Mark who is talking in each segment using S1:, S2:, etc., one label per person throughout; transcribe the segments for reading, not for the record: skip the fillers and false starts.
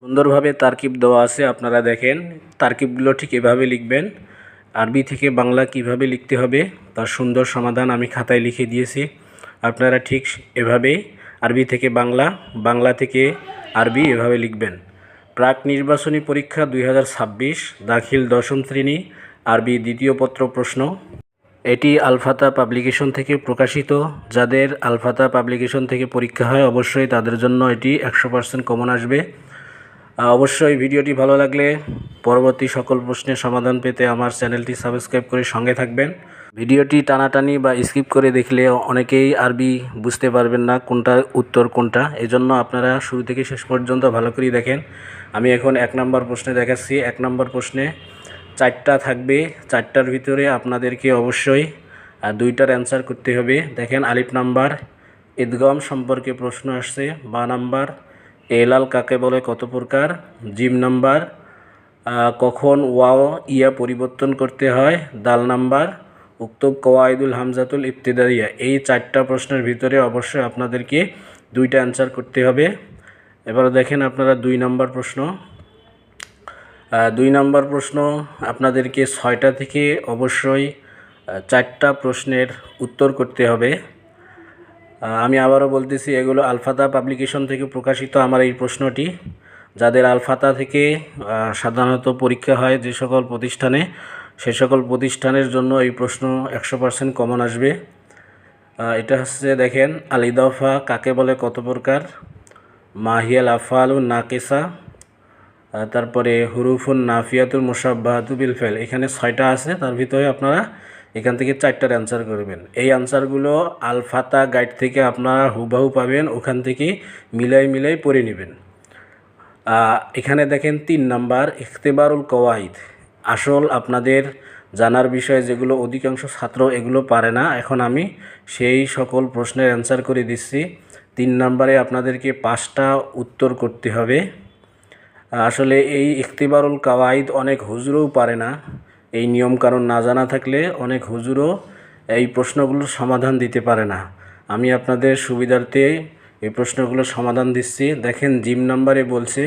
S1: সুন্দরভাবে তারকিব দেওয়া আছে, আপনারা দেখেন। তারকিবগুলো ঠিক এভাবে লিখবেন। আরবি থেকে বাংলা কিভাবে লিখতে হবে তার সুন্দর সমাধান আমি খাতায় লিখে দিয়েছি। আপনারা ঠিক এভাবেই আরবি থেকে বাংলা, বাংলা থেকে আরবি এভাবে লিখবেন। প্রাক নির্বাচনী পরীক্ষা 2026, দাখিল দশম শ্রেণী, আরবি দ্বিতীয় পত্র প্রশ্ন। এটি আলফাতা পাবলিকেশন থেকে প্রকাশিত। যাদের আলফাতা পাবলিকেশন থেকে পরীক্ষা হয় অবশ্যই তাদের জন্য এটি 100% কমন আসবে। অবশ্যই ভিডিওটি ভালো লাগলে পরবর্তী সকল প্রশ্নের সমাধান পেতে আমার চ্যানেলটি সাবস্ক্রাইব করে সঙ্গে থাকবেন। ভিডিওটি টানাটানি বা স্কিপ করে দেখলে অনেকেই আরবি বুঝতে পারবেন না কোনটা উত্তর কোনটা, এজন্য আপনারা শুরু থেকে শেষ পর্যন্ত ভালো করে দেখেন। আমি এখন 1 নম্বর প্রশ্নে দেখাচ্ছি। 1 নম্বর প্রশ্নে 4টা থাকবে, 4টার ভিতরে আপনাদেরকে অবশ্যই 2টার অ্যান্সার করতে হবে। দেখেন, আলিফ নাম্বার ঈদগম সম্পর্কে প্রশ্ন আসছে। বা নাম্বার এলাল কাকে বলে, কত প্রকার। জিম নাম্বার কখন ওয়াও ইয়া পরিবর্তন করতে হয়। দাল নাম্বার উক্তব কওয়াইদুল হামজাতুল ইবতিদাইয়া। এই 4টা প্রশ্নের ভিতরে অবশ্যই আপনাদেরকে 2টা অ্যান্সার করতে হবে। এবার দেখেন আপনারা 2 নম্বর প্রশ্ন। 2 নম্বর প্রশ্ন আপনাদেরকে 6টা থেকে অবশ্যই 4টা প্রশ্নের উত্তর করতে হবে। আমি আবারও বলতেছি, এগুলো আলফাতা পাবলিকেশন থেকে প্রকাশিত আমার এই প্রশ্নটি। যাদের আলফাতা থেকে সাধারণত পরীক্ষা হয় যে সকল প্রতিষ্ঠানে, সে সকল প্রতিষ্ঠানের জন্য এই প্রশ্ন 100% কমন আসবে। এটা হচ্ছে, দেখেন, আল ইদাফা কাকে বলে, কত প্রকার। মাহিয়াল আফআলু নাকিসা, তারপরে হুরুফুন নাফিয়াতুল মুশাব্বাহাতু বিল ফাইল। এখানে 6টা আছে, তার ভিতরে আপনারা এখান থেকে 4টার অ্যান্সার করবেন। এই অ্যান্সারগুলো আলফাতা গাইড থেকে আপনারা হুবাহু পাবেন, ওখান থেকে মিলাই পড়ে নেবেন। এখানে দেখেন 3 নাম্বার ইখতিবারুল কওয়াইদ। আসল আপনাদের জানার বিষয় যেগুলো অধিকাংশ ছাত্র এগুলো পারে না, এখন আমি সেই সকল প্রশ্নের অ্যান্সার করে দিচ্ছি। 3 নাম্বারে আপনাদেরকে 5টা উত্তর করতে হবে। আসলে এই ইখতিবারুল কওয়াইদ অনেক হুজুরও পারে না। এই নিয়মকানুন না জানা থাকলে অনেক হুজুরও এই প্রশ্নগুলোর সমাধান দিতে পারে না। আমি আপনাদের সুবিধার্থে এই প্রশ্নগুলোর সমাধান দিচ্ছি। দেখেন, জিম নাম্বারে বলছে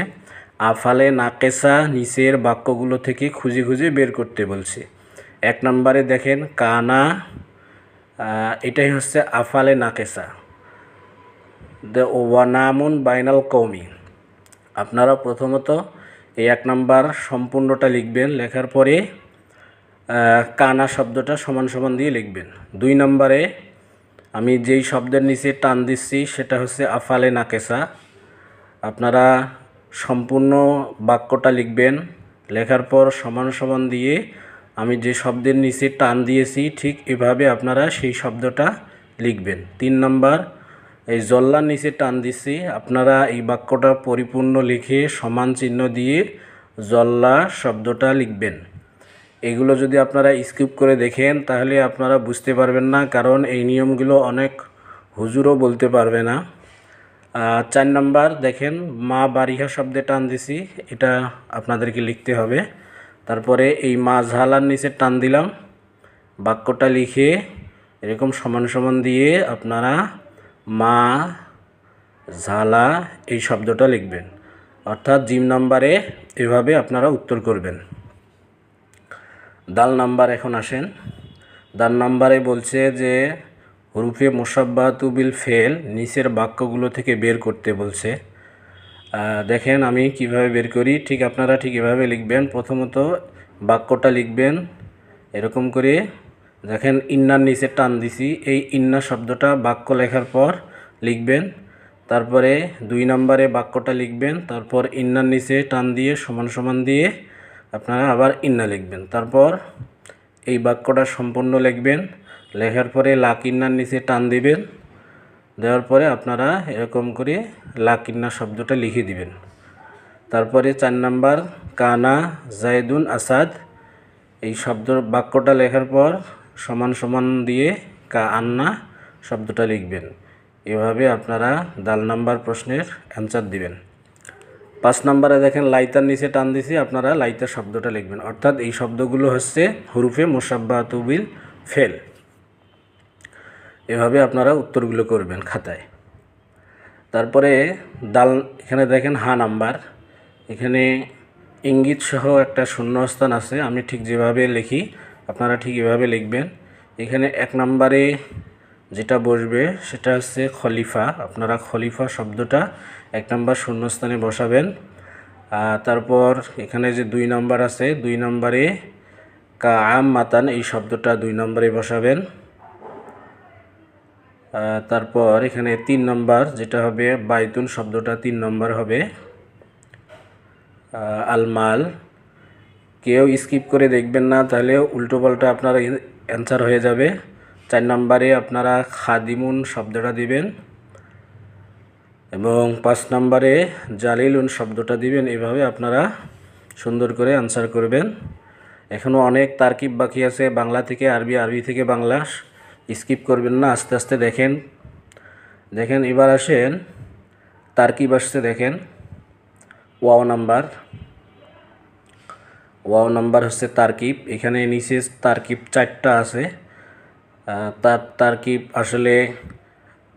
S1: আফালে নাকেসা নিচের বাক্যগুলো থেকে খুঁজে বের করতে বলছে। 1 নম্বরে দেখেন কানা, এটাই হচ্ছে আফালে নাকেসা। ওয়ানামুন বাইনাল কওমি। আপনারা প্রথমত এই 1 নাম্বার সম্পূর্ণটা লিখবেন, লেখার পরে কানা শব্দটা সমান দিয়ে লিখবেন। 2 নম্বরে আমি যেই শব্দের নিচে টান দিচ্ছি সেটা হচ্ছে আফালে নাকেসা। আপনারা সম্পূর্ণ বাক্যটা লিখবেন, লেখার পর সমান দিয়ে আমি যে শব্দের নিচে টান দিয়েছি ঠিক এভাবে আপনারা সেই শব্দটা লিখবেন। 3 নম্বর এই জল্লার নিচে টান দিচ্ছি, আপনারা এই বাক্যটা পরিপূর্ণ লিখে সমান চিহ্ন দিয়ে জল্লা শব্দটা লিখবেন। এগুলো যদি আপনারা স্কিপ করে দেখেন তাহলে আপনারা বুঝতে পারবেন না, কারণ এই নিয়মগুলো অনেক হুজুরও বলতে পারবে না। 4 নম্বর দেখেন মা বারিহা শব্দে টান দিছি, এটা আপনাদেরকে লিখতে হবে। তারপরে এই মা ঝালার নিচে টান দিলাম, বাক্যটা লিখে এরকম সমান দিয়ে আপনারা মা ঝালা এই শব্দটা লিখবেন। অর্থাৎ জিম নাম্বারে এভাবে আপনারা উত্তর করবেন। দাল নাম্বার এখন আসেন। দাল নাম্বারে বলছে যে হুরুফে মুশাব্বাহাতু বিল ফেল নিচের বাক্যগুলো থেকে বের করতে বলছে। দেখেন আমি কিভাবে বের করি, ঠিক আপনারা ঠিক এভাবে লিখবেন। প্রথমত বাক্যটা লিখবেন এরকম করে। দেখেন ইন্নার নিচে টান দিছি, এই ইন্না শব্দটা বাক্য লেখার পর লিখবেন। তারপরে 2 নম্বরে বাক্যটা লিখবেন, তারপর ইন্নার নিচে টান দিয়ে সমান দিয়ে আপনারা আবার ইন্না লিখবেন। তারপর এই বাক্যটা সম্পূর্ণ লিখবেন, লেখার পরে লাকিন্নার নিচে টান দিবেন, দেওয়ার পরে আপনারা এরকম করে লাকিন্না শব্দটা লিখে দিবেন। তারপরে 4 নাম্বার কানা জায়দুন আসাদ, এই বাক্যটা লেখার পর সমান দিয়ে কা আন্না শব্দটা লিখবেন। এভাবে আপনারা দাল নাম্বার প্রশ্নের অ্যান্সার দিবেন। 5 নম্বরে দেখেন লাইতার নিচে টান দিছি, আপনারা লাইতার শব্দটা লিখবেন। অর্থাৎ এই শব্দগুলো হচ্ছে হুরুফে মুশাব্বাহাতু বিল ফেল। এভাবে আপনারা উত্তরগুলো করবেন খাতায়। তারপরে দাল, এখানে দেখেন হা নাম্বার, এখানে ইঙ্গিত সহ একটা শূন্যস্থান আছে, আমি ঠিক যেভাবে লিখি আপনারা ঠিক এভাবে লিখবেন। এখানে 1 নম্বরে যেটা বসবে সেটা হচ্ছে খলিফা, আপনারা খলিফা শব্দটা 1 নম্বর শূন্যস্থানে বসাবেন। তারপর এখানে যে 2 নম্বর আছে, 2 নম্বরে কাআম মাতান এই শব্দটা 2 নম্বরে বসাবেন। তারপর এখানে 3 নম্বর যেটা হবে বাইতুন শব্দটা 3 নম্বর হবে। আলমাল, কেউ স্কিপ করে দেখবেন না, তাহলে উল্টো পাল্টা আপনার অ্যান্সার হয়ে যাবে। 4 নম্বরে আপনারা খাদিমুন শব্দটা দিবেন এবং 5 নম্বরে জালিলুন শব্দটা দিবেন। এভাবে আপনারা সুন্দর করে অ্যান্সার করবেন। এখনও অনেক তারকিব বাকি আছে, বাংলা থেকে আরবি, আরবি থেকে বাংলা। স্কিপ করবেন না, আস্তে আস্তে দেখেন। এবার আসেন তারকিব আসছে, দেখেন ওয়াও নাম্বার হচ্ছে তারকিব। এখানে নিচে তারকিব 4টা আছে। তারকিব আসলে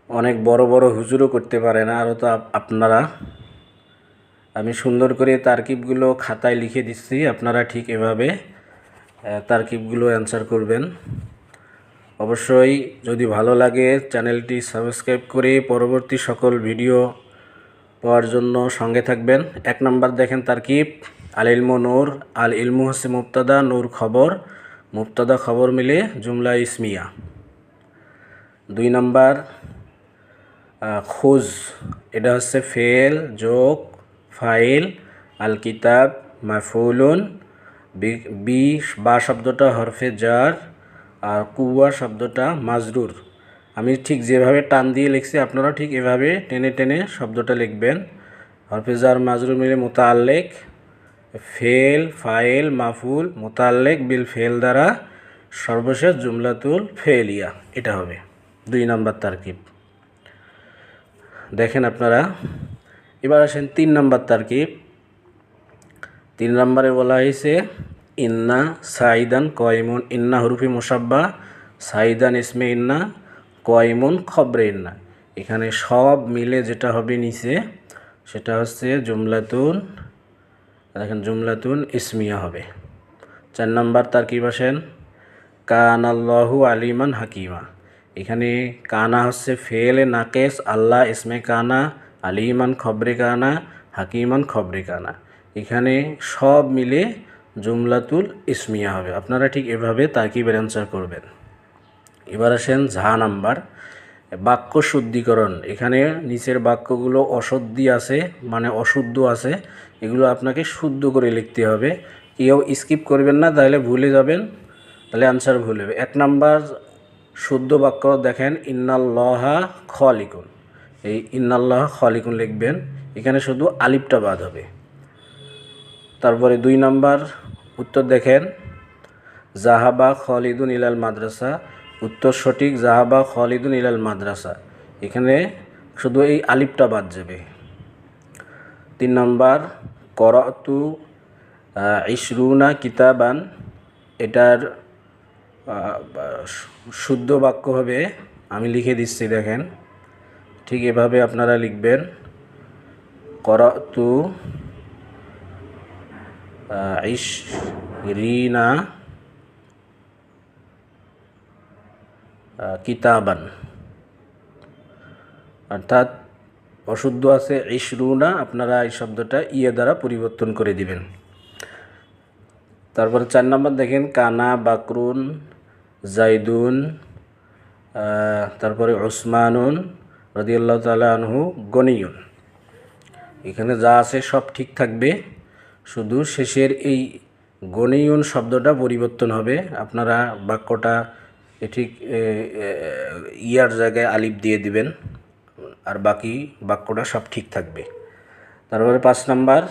S1: অনেক বড় বড় হুজুরও করতে পারে না, আরও তো আপনারা। আমি সুন্দর করে তারকিবগুলো খাতায় লিখে দিচ্ছি, আপনারা ঠিক এভাবে তারকিবগুলো অ্যান্সার করবেন। অবশ্যই যদি ভালো লাগে চ্যানেলটি সাবস্ক্রাইব করে পরবর্তী সকল ভিডিও পাওয়ার জন্য সঙ্গে থাকবেন। 1 নম্বর দেখেন তারকিব আল ইলমু নূর, আল ইলমু হচ্ছে মুবতাদা, নূর খবর, মুবতাদা খবর মিলে জুমলা ইসমিয়া। 2 নম্বর খুজ, এটা হচ্ছে ফেল যোগ ফাইল, আল কিতাব মাফউলুন, বা শব্দটা হরফে জার, আর কুয়া শব্দটা মাজরুর। আমি ঠিক যেভাবে টান দিয়ে লিখছি আপনারা ঠিক এভাবে টেনে টেনে শব্দটা লিখবেন। হরফে জার মাজরুর মিলে মুতাআল্লিক, ফেল ফাইল মাফউল, মুতাআল্লিক বিল ফেল দ্বারা সর্বশেষ জুমলাতুল ফেলিয়া, এটা হবে 2 নম্বর তারকিব। দেখেন আপনারা। এবার আসেন 3 নম্বর তারকিব। 3 নম্বরে বলা হয়েছে ইন্না সাইদান কয়মুন, ইন্না হরফি মুসাব্বা, সাইদান ইসমে ইন্না, কয়মুন খবরে ইন্না। এখানে সব মিলে যেটা হবে নিচে সেটা হচ্ছে জুমলাতুন, দেখেন জুমলাতুন ইসমিয়া হবে। 4 নম্বর তারকিব আসেন কানাল্লাহু আলিমান হাকিমা। এখানে কানা হচ্ছে ফেলে নাকেস, আল্লাহ ইসমে কানা, আলিমান খবরে কানা, হাকিমান খবরে কানা। এখানে সব মিলে জুমলাতুল ইসমিয়া হবে। আপনারা ঠিক এভাবে তারকিবের অ্যান্সার করবেন। এবার আসেন ঝা নাম্বার বাক্য শুদ্ধিকরণ। এখানে নিচের বাক্যগুলো অশুদ্ধি আছে, মানে অশুদ্ধ আছে, এগুলো আপনাকে শুদ্ধ করে লিখতে হবে। কেউ স্কিপ করবেন না, তাহলে ভুলে যাবেন, তাহলে অ্যান্সার ভুল হবে। 1 নাম্বার শুদ্ধ বাক্য দেখেন ইন্নাল্লাহা খালিকুন, এই ইন্নাল্লাহা খালিকুন লিখবেন, এখানে শুধু আলিফটা বাদ হবে। তারপরে 2 নাম্বার উত্তর দেখেন জাহাবা খালিদুন ইলাল মাদ্রাসা, উত্তর সঠিক জাহাবা খালিদুন ইলাল মাদ্রাসা, এখানে শুধু এই আলিফটা বাদ যাবে। 3 নাম্বার করাতু ইশরুনা কিতাবান, এটার শুদ্ধ বাক্য হবে, আমি লিখে দিচ্ছি, দেখেন ঠিক এভাবে আপনারা লিখবেন করাতু ইশরিনা কিতাবান, অর্থাৎ অশুদ্ধ আছে ইশরুনা, আপনারা এই শব্দটা ইয়ে দ্বারা পরিবর্তন করে দিবেন। তারপরে 4 নম্বর দেখেন কানা বাকরুন জাইদুন, তারপরে ওসমানুন রাদিয়াল্লাহু তাআলা আনহু গনিয়ুন। এখানে যা আছে সব ঠিক থাকবে, শুধু শেষের এই গনিয়ুন শব্দটা পরিবর্তন হবে। আপনারা বাক্যটা ঠিক ইয়ার জায়গায় আলিফ দিয়ে দিবেন, আর বাকি বাক্যটা সব ঠিক থাকবে। তারপরে 5 নাম্বার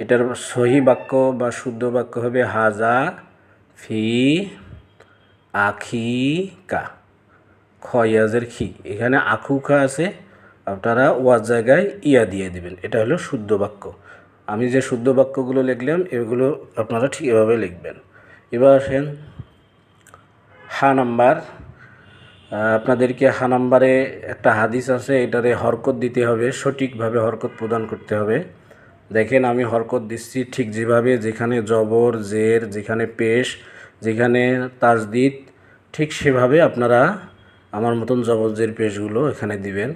S1: এটার সহি বাক্য বা শুদ্ধ বাক্য হবে হাজা ফি আখিকা, খয়াজের খি, এখানে আখুকা আছে, আপনারা ওয়ার জায়গায় ইয়া দিয়ে দিবেন, এটা হলো শুদ্ধ বাক্য। আমি যে শুদ্ধ বাক্যগুলো লিখলাম এগুলো আপনারা ঠিক এভাবে লিখবেন। এবার আসেন হা নাম্বার। আপনাদেরকে হা নাম্বারে একটা হাদিস আছে, এটারে হরকত দিতে হবে, সঠিকভাবে হরকত প্রদান করতে হবে। দেখেন আমি হরকত দিচ্ছি ঠিক যেভাবে, যেখানে জবর জের, যেখানে পেশ, যেখানে তাজদিদ, ঠিক সেভাবে আপনারা আমার মতন জবর জের পেশগুলো এখানে দিবেন।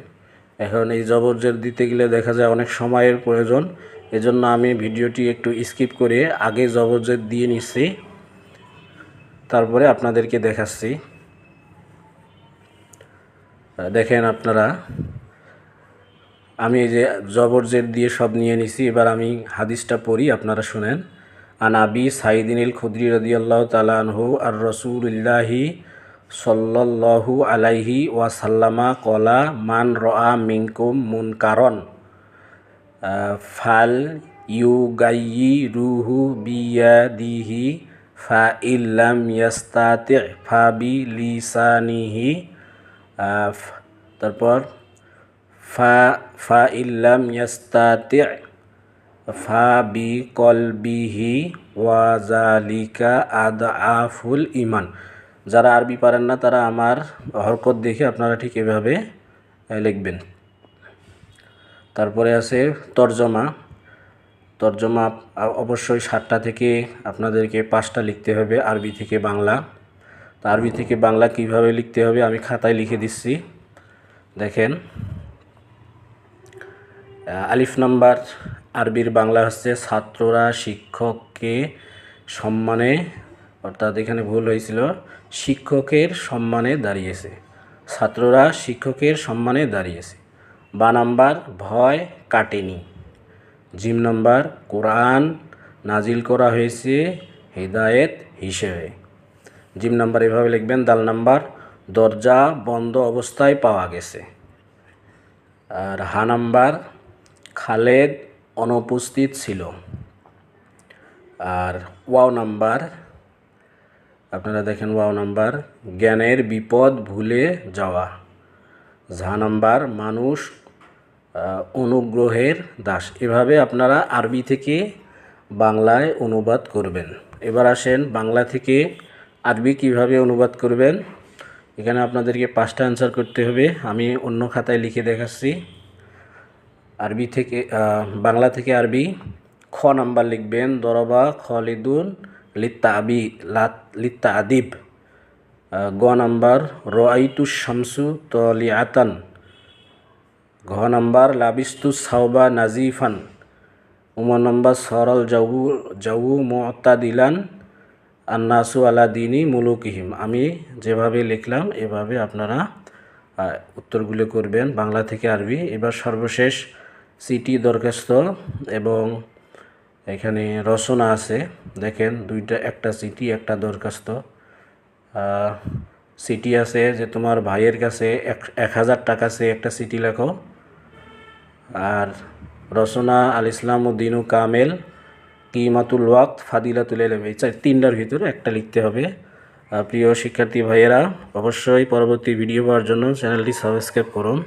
S1: এখন এই জবর জের দিতে গেলে দেখা যায় অনেক সময়ের প্রয়োজন, এজন্য আমি ভিডিওটি একটু স্কিপ করে আগে জবর জের দিয়ে নিচ্ছি, তারপরে আপনাদেরকে দেখাচ্ছি। দেখেন আপনারা, আমি এই যে জবর জের দিয়ে সব নিয়ে নিছি। এবার আমি হাদিসটা পড়ি, আপনারা শুনেন। আন আবি সাইদিনিল খুদরি রাদিয়াল্লাহু তাআলা আনহু আর রাসূলিল্লাহি সাল্লাল্লাহু আলাইহি ওয়াসাল্লামা ক্বালা মান রাআ মিনকুম মুনকারন ফাল ইউগাইয়িরুহু বিয়াদিহি ফা ইল্লাম ইয়াস্তাতি ফা বিলিসানিহি, তারপর ফা ইল্লাম ইয়াস্তাতি ফা বিকলবিহি ওয়া যালিকা আদআফুল ঈমান। যারা আরবি পারেন না তারা আমার হরকত দেখে আপনারা ঠিক এভাবে লিখবেন। তারপরে আছে তর্জমা। তর্জমা অবশ্যই 7টা থেকে আপনাদেরকে 5টা লিখতে হবে আরবি থেকে বাংলা। তো আরবি থেকে বাংলা কিভাবে লিখতে হবে আমি খাতায় লিখে দিচ্ছি। দেখেন, আলিফ নাম্বার আরবির বাংলা হচ্ছে ছাত্ররা শিক্ষককে সম্মানে, অর্থাৎ এখানে ভুল হয়েছিল, শিক্ষকের সম্মানে দাঁড়িয়েছে। ছাত্ররা শিক্ষকের সম্মানে দাঁড়িয়েছে। বা নাম্বার ভয় কাটেনি। জিম নাম্বার কোরআন নাজিল করা হয়েছে হিদায়েত হিসেবে। জিম নাম্বার এভাবে লিখবেন। দাল নাম্বার দরজা বন্ধ অবস্থায় পাওয়া গেছে। আর হা নাম্বার খালেদ অনুপস্থিত ছিল। আর ওয়াও নাম্বার, আপনারা দেখেন ওয়াও নাম্বার জ্ঞানের বিপদ ভুলে যাওয়া। ঝা নাম্বার মানুষ অনুগ্রহের দাস। এভাবে আপনারা আরবি থেকে বাংলায় অনুবাদ করবেন। এবার আসেন বাংলা থেকে আরবি কিভাবে অনুবাদ করবেন। এখানে আপনাদেরকে 5টা অ্যান্সার করতে হবে, আমি অন্য খাতায় লিখে দেখাচ্ছি। আরবি থেকে বাংলা থেকে আরবি খ নাম্বার লিখবেন দরবা খালিদুন লিত্তা আদিব। গ নাম্বার রাআইতুশ শামসু তালিআতান। ঘ নাম্বার লাবিস্তুস সাওবা নাজিফান। নাম্বার সরল জাউ মুতাদিলান আন্নাসু আলা দিনি মুলুকিহিম। আমি যেভাবে লিখলাম এভাবে আপনারা উত্তরগুলো করবেন বাংলা থেকে আরবি। এবার সর্বশেষ সিটি দরখাস্ত এবং এখানে রচনা আছে। দেখেন দুইটা, একটা সিটি একটা দরখাস্ত। সিটি আছে যে তোমার ভাইয়ের কাছে 1000 টাকা আছে, একটা সিটি লেখো। আর রচনা আল ইসলাম উদ্দিনু কামেল কিমাতুল ওয়াক্ত ফাদিলাতুল ইলম। এই 3টার ভিতরে একটা লিখতে হবে। প্রিয় শিক্ষার্থী ভাইয়েরা, অবশ্যই পরবর্তী ভিডিও পাওয়ার জন্য চ্যানেলটি সাবস্ক্রাইব করুন।